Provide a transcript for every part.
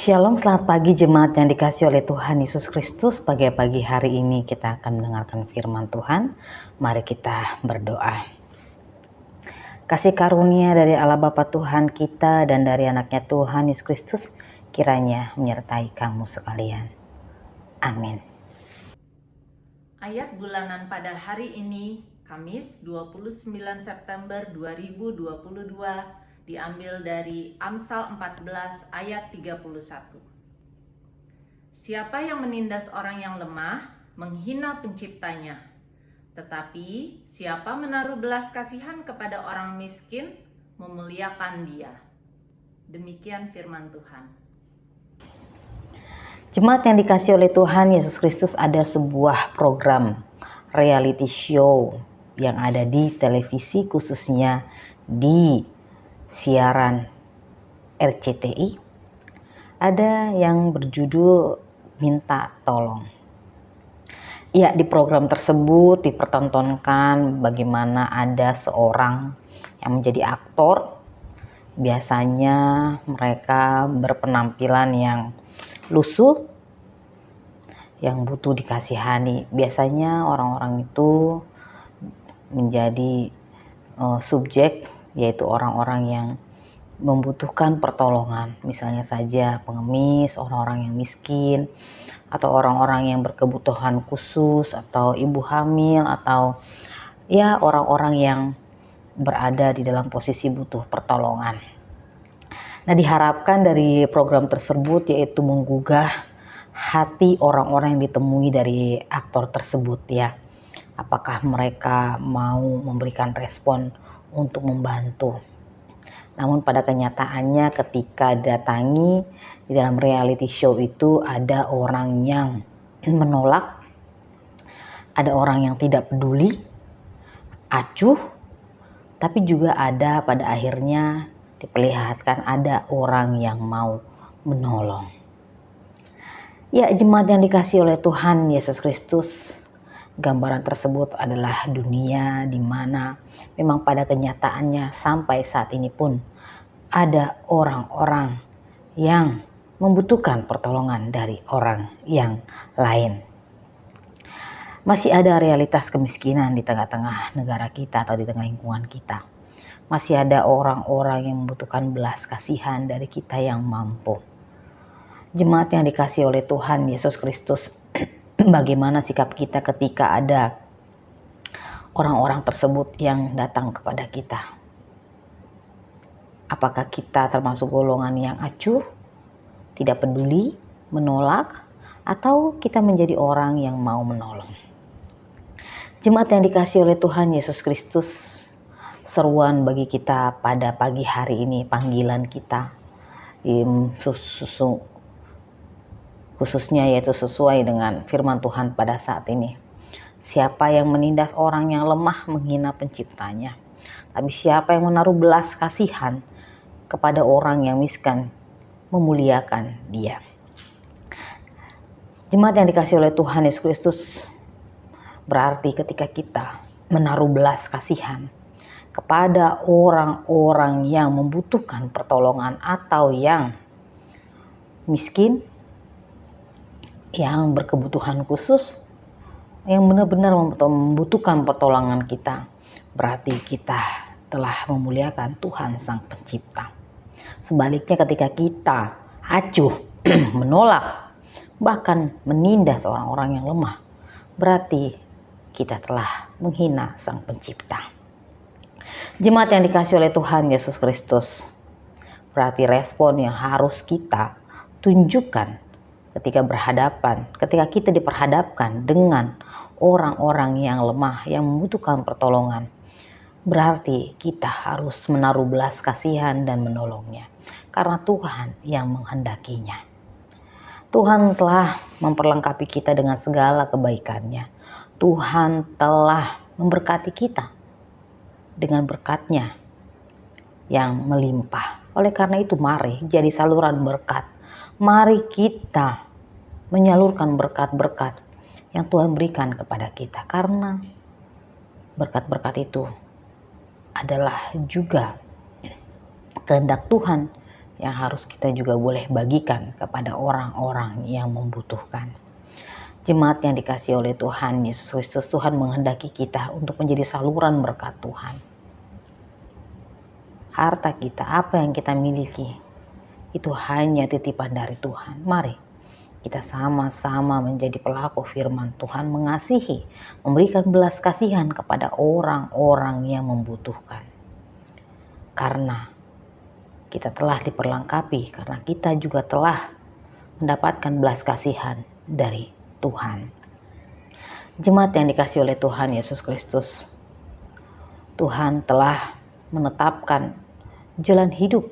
Shalom, selamat pagi jemaat yang dikasihi oleh Tuhan Yesus Kristus. Pagi hari ini kita akan mendengarkan firman Tuhan. Mari kita berdoa. Kasih karunia dari Allah Bapa Tuhan kita dan dari anaknya Tuhan Yesus Kristus kiranya menyertai kamu sekalian. Amin. Ayat bulanan pada hari ini, Kamis 29 September 2022, diambil dari Amsal 14 ayat 31. Siapa yang menindas orang yang lemah, menghina penciptanya. Tetapi siapa menaruh belas kasihan kepada orang miskin, memuliakan dia. Demikian firman Tuhan. Jemaat yang dikasihi oleh Tuhan Yesus Kristus, ada sebuah program reality show yang ada di televisi, khususnya di siaran RCTI. Ada yang berjudul Minta Tolong. Ya, di program tersebut dipertontonkan bagaimana ada seorang yang menjadi aktor. Biasanya mereka berpenampilan yang lusuh, yang butuh dikasihani. Biasanya orang-orang itu menjadi subjek, yaitu orang-orang yang membutuhkan pertolongan. Misalnya saja pengemis, orang-orang yang miskin, atau orang-orang yang berkebutuhan khusus, atau ibu hamil, atau ya orang-orang yang berada di dalam posisi butuh pertolongan. Nah, diharapkan dari program tersebut yaitu menggugah hati orang-orang yang ditemui dari aktor tersebut ya. Apakah mereka mau memberikan respon untuk membantu. Namun pada kenyataannya ketika datangi di dalam reality show itu ada orang yang menolak, ada orang yang tidak peduli, acuh, tapi juga ada pada akhirnya diperlihatkan ada orang yang mau menolong. Ya, jemaat yang dikasihi oleh Tuhan Yesus Kristus, gambaran tersebut adalah dunia di mana memang pada kenyataannya sampai saat ini pun ada orang-orang yang membutuhkan pertolongan dari orang yang lain. Masih ada realitas kemiskinan di tengah-tengah negara kita atau di tengah lingkungan kita. Masih ada orang-orang yang membutuhkan belas kasihan dari kita yang mampu. Jemaat yang dikasihi oleh Tuhan Yesus Kristus, bagaimana sikap kita ketika ada orang-orang tersebut yang datang kepada kita? Apakah kita termasuk golongan yang acuh, tidak peduli, menolak, atau kita menjadi orang yang mau menolong? Jemaat yang dikasihi oleh Tuhan Yesus Kristus, seruan bagi kita pada pagi hari ini, panggilan kita khususnya yaitu sesuai dengan firman Tuhan pada saat ini. Siapa yang menindas orang yang lemah, menghina penciptanya. Tapi siapa yang menaruh belas kasihan kepada orang yang miskin, memuliakan dia. Jemaat yang dikasihi oleh Tuhan Yesus Kristus, berarti ketika kita menaruh belas kasihan kepada orang-orang yang membutuhkan pertolongan atau yang miskin, yang berkebutuhan khusus, yang benar-benar membutuhkan pertolongan kita, berarti kita telah memuliakan Tuhan Sang Pencipta. Sebaliknya ketika kita acuh, menolak, bahkan menindas orang-orang yang lemah, berarti kita telah menghina Sang Pencipta. Jemaat yang dikasihi oleh Tuhan Yesus Kristus, berarti respon yang harus kita tunjukkan ketika kita diperhadapkan dengan orang-orang yang lemah, yang membutuhkan pertolongan, berarti kita harus menaruh belas kasihan dan menolongnya, karena Tuhan yang menghendakinya. Tuhan telah memperlengkapi kita dengan segala kebaikannya. Tuhan telah memberkati kita dengan berkat-Nya yang melimpah. Oleh karena itu, mari jadi saluran berkat. Mari kita menyalurkan berkat-berkat yang Tuhan berikan kepada kita, karena berkat-berkat itu adalah juga kehendak Tuhan yang harus kita juga boleh bagikan kepada orang-orang yang membutuhkan. Jemaat yang dikasihi oleh Tuhan Yesus Kristus, Tuhan menghendaki kita untuk menjadi saluran berkat Tuhan. Harta kita, apa yang kita miliki, itu hanya titipan dari Tuhan. Mari kita sama-sama menjadi pelaku firman Tuhan, mengasihi, memberikan belas kasihan kepada orang-orang yang membutuhkan. Karena kita telah diperlengkapi, karena kita juga telah mendapatkan belas kasihan dari Tuhan. Jemaat yang dikasihi oleh Tuhan Yesus Kristus, Tuhan telah menetapkan jalan hidup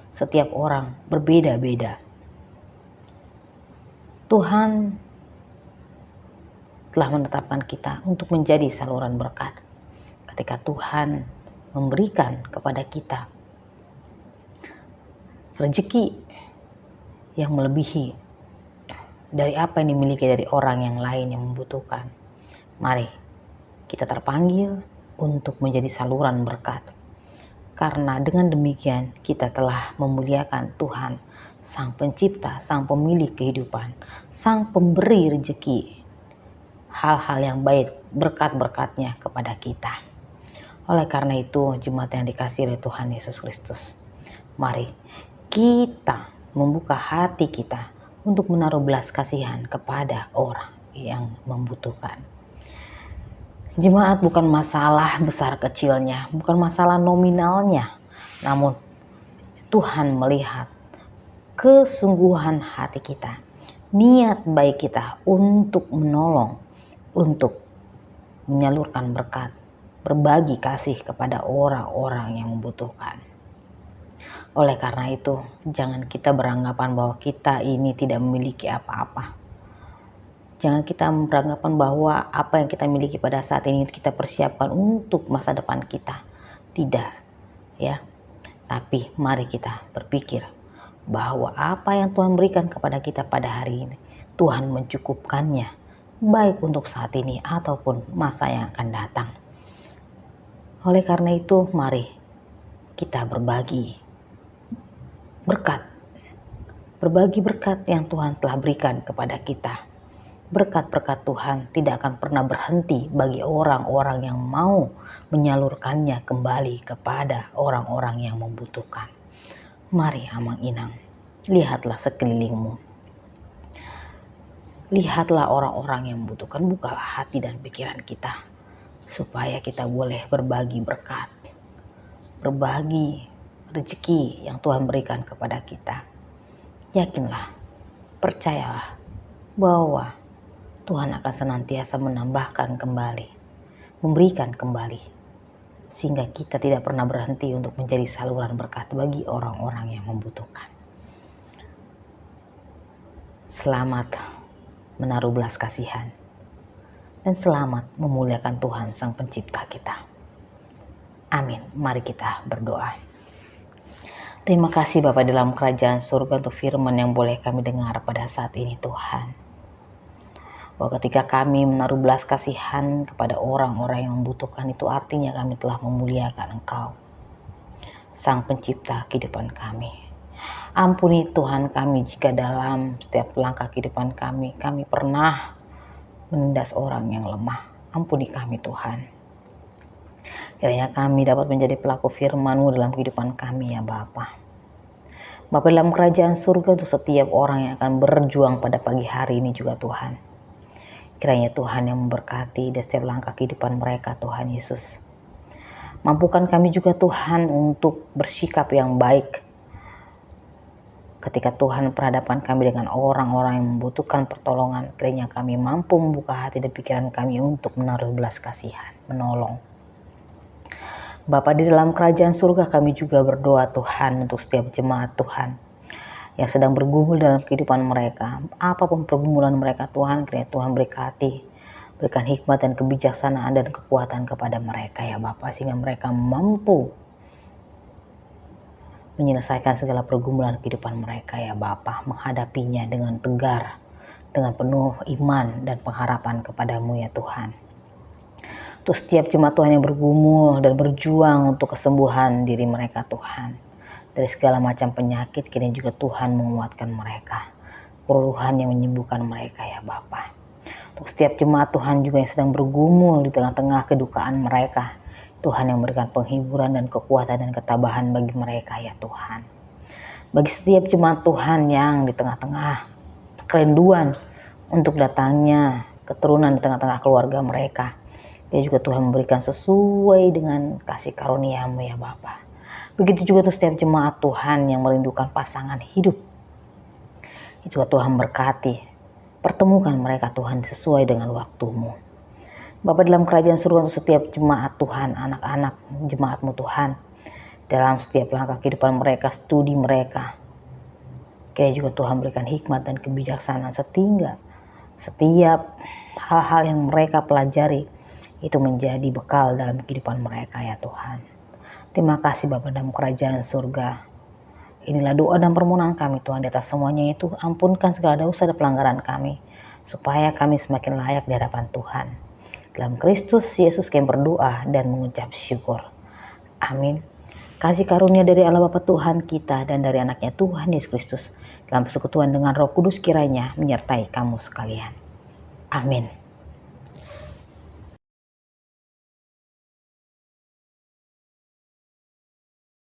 setiap orang berbeda-beda. Tuhan telah menetapkan kita untuk menjadi saluran berkat. Ketika Tuhan memberikan kepada kita rezeki yang melebihi dari apa yang dimiliki dari orang yang lain yang membutuhkan, mari kita terpanggil untuk menjadi saluran berkat. Karena dengan demikian kita telah memuliakan Tuhan, Sang Pencipta, Sang Pemilik kehidupan, Sang Pemberi rezeki, hal-hal yang baik, berkat-berkatnya kepada kita. Oleh karena itu, jemaat yang dikasihi oleh Tuhan Yesus Kristus, mari kita membuka hati kita untuk menaruh belas kasihan kepada orang yang membutuhkan. Jemaat, bukan masalah besar kecilnya, bukan masalah nominalnya, namun Tuhan melihat kesungguhan hati kita, niat baik kita untuk menolong, untuk menyalurkan berkat, berbagi kasih kepada orang-orang yang membutuhkan. Oleh karena itu, jangan kita beranggapan bahwa kita ini tidak memiliki apa-apa. Jangan kita beranggapan bahwa apa yang kita miliki pada saat ini kita persiapkan untuk masa depan kita. Tidak, ya. Tapi mari kita berpikir bahwa apa yang Tuhan berikan kepada kita pada hari ini, Tuhan mencukupkannya, baik untuk saat ini ataupun masa yang akan datang. Oleh karena itu, mari kita berbagi berkat yang Tuhan telah berikan kepada kita. Berkat-berkat Tuhan tidak akan pernah berhenti bagi orang-orang yang mau menyalurkannya kembali kepada orang-orang yang membutuhkan. Mari amang inang, lihatlah sekelilingmu. Lihatlah orang-orang yang membutuhkan, bukalah hati dan pikiran kita, supaya kita boleh berbagi berkat, berbagi rezeki yang Tuhan berikan kepada kita. Yakinlah, percayalah bahwa Tuhan akan senantiasa menambahkan kembali, memberikan kembali, sehingga kita tidak pernah berhenti untuk menjadi saluran berkat bagi orang-orang yang membutuhkan. Selamat menaruh belas kasihan, dan selamat memuliakan Tuhan Sang Pencipta kita. Amin. Mari kita berdoa. Terima kasih Bapa dalam kerajaan surga untuk firman yang boleh kami dengar pada saat ini Tuhan. Bahwa ketika kami menaruh belas kasihan kepada orang-orang yang membutuhkan, itu artinya kami telah memuliakan Engkau, Sang Pencipta kehidupan kami. Ampuni Tuhan kami jika dalam setiap langkah kehidupan kami pernah menindas orang yang lemah. Ampuni kami Tuhan. Kiranya kami dapat menjadi pelaku firman-Mu dalam kehidupan kami ya Bapa. Bapa dalam kerajaan surga, untuk setiap orang yang akan berjuang pada pagi hari ini juga Tuhan. Kiranya Tuhan yang memberkati di setiap langkah kehidupan mereka Tuhan Yesus. Mampukan kami juga Tuhan untuk bersikap yang baik ketika Tuhan berhadapan kami dengan orang-orang yang membutuhkan pertolongan. Kiranya kami mampu membuka hati dan pikiran kami untuk menaruh belas kasihan, menolong. Bapa di dalam kerajaan surga, kami juga berdoa Tuhan untuk setiap jemaat Tuhan yang sedang bergumul dalam kehidupan mereka. Apapun pergumulan mereka Tuhan, kiranya Tuhan berkati, berikan hikmat dan kebijaksanaan dan kekuatan kepada mereka ya Bapa, sehingga mereka mampu menyelesaikan segala pergumulan kehidupan mereka ya Bapa, menghadapinya dengan tegar, dengan penuh iman dan pengharapan kepadamu ya Tuhan. Untuk setiap jemaat Tuhan yang bergumul dan berjuang untuk kesembuhan diri mereka Tuhan, dari segala macam penyakit. Kini juga Tuhan menguatkan mereka, keluluhan yang menyembuhkan mereka ya Bapa. Untuk setiap jemaat Tuhan juga yang sedang bergumul di tengah-tengah kedukaan mereka, Tuhan yang memberikan penghiburan dan kekuatan dan ketabahan bagi mereka ya Tuhan. Bagi setiap jemaat Tuhan yang di tengah-tengah kerinduan untuk datangnya keturunan di tengah-tengah keluarga mereka, dia juga Tuhan memberikan sesuai dengan kasih karunia-Mu ya Bapa. Begitu juga tuh setiap jemaat Tuhan yang merindukan pasangan hidup, itu juga Tuhan berkati, pertemukan mereka Tuhan sesuai dengan waktu-Mu. Bapa dalam kerajaan surga, untuk setiap jemaat Tuhan, anak-anak jemaat-Mu Tuhan, dalam setiap langkah kehidupan mereka, studi mereka, kiranya juga Tuhan berikan hikmat dan kebijaksanaan sehingga setiap hal-hal yang mereka pelajari itu menjadi bekal dalam kehidupan mereka ya Tuhan. Terima kasih Bapa dalam kerajaan surga. Inilah doa dan permohonan kami Tuhan, di atas semuanya itu ampunkan segala dosa dan pelanggaran kami, supaya kami semakin layak di hadapan Tuhan. Dalam Kristus Yesus kami berdoa dan mengucap syukur. Amin. Kasih karunia dari Allah Bapa Tuhan kita dan dari anaknya Tuhan Yesus Kristus dalam persekutuan dengan Roh Kudus kiranya menyertai kamu sekalian. Amin.